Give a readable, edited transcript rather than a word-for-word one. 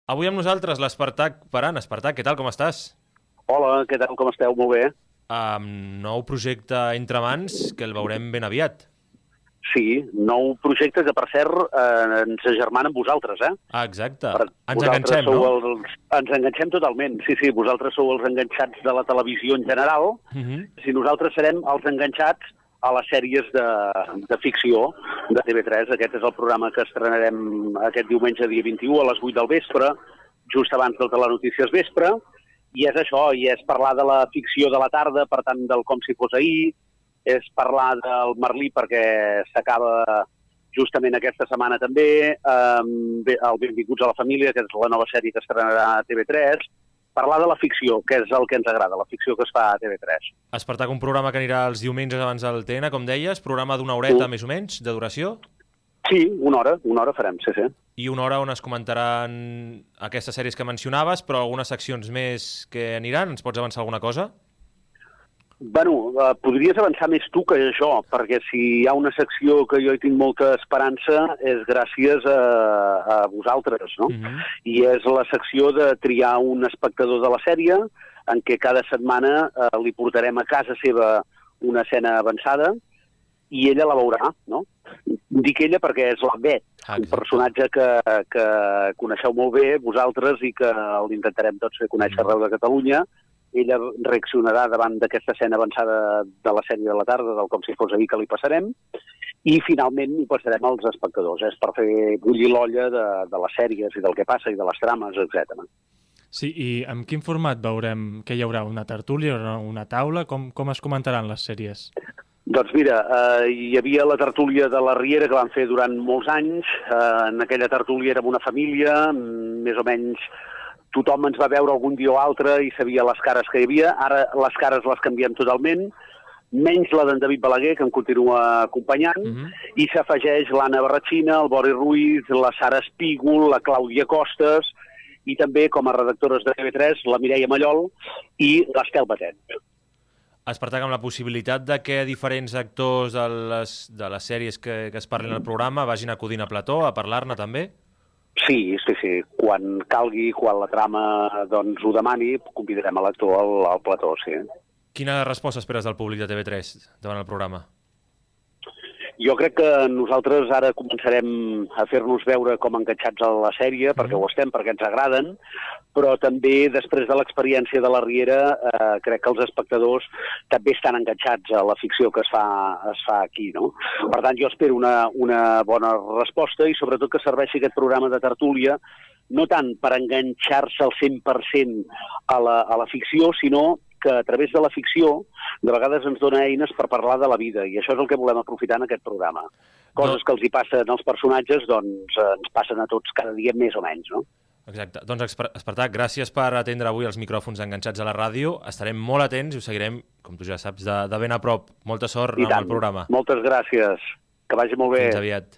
Avui amb nosaltres l'Espartac Paran. Espartac, què tal, com estàs? Hola, què tal, com esteu? Molt bé. Amb nou projecte entre mans que el veurem ben aviat. Sí, nou projecte que, per cert, ens agermana amb vosaltres, eh? Ah, exacte. Ens Vosaltres enganxem, sou no? Ens enganxem totalment. Sí, sí, vosaltres sou els enganxats de la televisió en general. Si nosaltres serem els enganxats a les sèries de ficció de TV3. Aquest és el programa que estrenarem aquest diumenge, dia 21, a les 8 del vespre, just abans del Telenotícies Vespre. I és això, i és parlar de la ficció de la tarda, per tant, del Com si fos ahir, és parlar del Merlí perquè s'acaba justament aquesta setmana també, el Benvinguts a la família, que és la nova sèrie que estrenarà a TV3, parlar de la ficció, que és el que ens agrada, la ficció que es fa a TV3. Espartac, un programa que anirà els diumenges abans del TN, com deies, programa d'una horeta més o menys, de duració? Sí, una hora farem, sí, sí. I una hora on es comentaran aquestes sèries que mencionaves, però algunes seccions més que aniran. Ens pots avançar alguna cosa? Bueno, podries avançar més tu que jo, perquè si hi ha una secció que jo hi tinc molta esperança és gràcies a vosaltres, no? I és la secció de triar un espectador de la sèrie, en què cada setmana li portarem a casa seva una escena avançada i ella la veurà, no? Dic ella perquè és la Bet, un personatge que coneixeu molt bé vosaltres i que l'intentarem tots fer conèixer arreu de Catalunya. Ella reaccionarà davant d'aquesta escena avançada de la sèrie de la tarda, del Com si fos ahir que li passarem, i finalment ho passarem als espectadors. És per fer bullir l'olla de les sèries i del que passa i de les trames, etc. Sí, i en quin format veurem que hi haurà? Una tertúlia, una taula? Com es comentaran les sèries? Doncs mira, hi havia la tertúlia de la Riera que van fer durant molts anys. En aquella tertúlia érem una família, més o menys tothom ens va veure algun dia o altre i sabia les cares que hi havia. Ara les cares les canviem totalment, menys la d'en David Balaguer, que em continua acompanyant, i s'afegeix l'Anna Barratxina, el Bori Ruiz, la Sara Espígol, la Clàudia Costes, i també, com a redactores de TV3, la Mireia Mallol i l'Estel Batet. Espartac, amb la possibilitat de que diferents actors de les sèries que es parlin al programa vagin acudint a plató a parlar-ne també? Sí. Quan calgui, quan la trama doncs, ho demani, convidarem a l'actor al plató, sí. Quina resposta esperes del públic de TV3 davant el programa? Jo crec que nosaltres ara començarem a fer-nos veure com enganxats a la sèrie, perquè ho estem, perquè ens agraden, però també després de l'experiència de la Riera crec que els espectadors també estan enganxats a la ficció que es fa aquí, no? Per tant, jo espero una bona resposta i sobretot que serveixi aquest programa de tertúlia no tant per enganxar-se al 100% a la ficció, sinó que a través de la ficció de vegades ens dona eines per parlar de la vida, i això és el que volem aprofitar en aquest programa. Coses que els hi passen als personatges, doncs ens passen a tots cada dia més o menys, no? Exacte. Doncs, Espartac, gràcies per atendre avui els micròfons enganxats a la ràdio. Estarem molt atents i ho seguirem, com tu ja saps, de ben a prop. Molta sort amb el programa. Moltes gràcies. Que vagi molt bé. Fins aviat.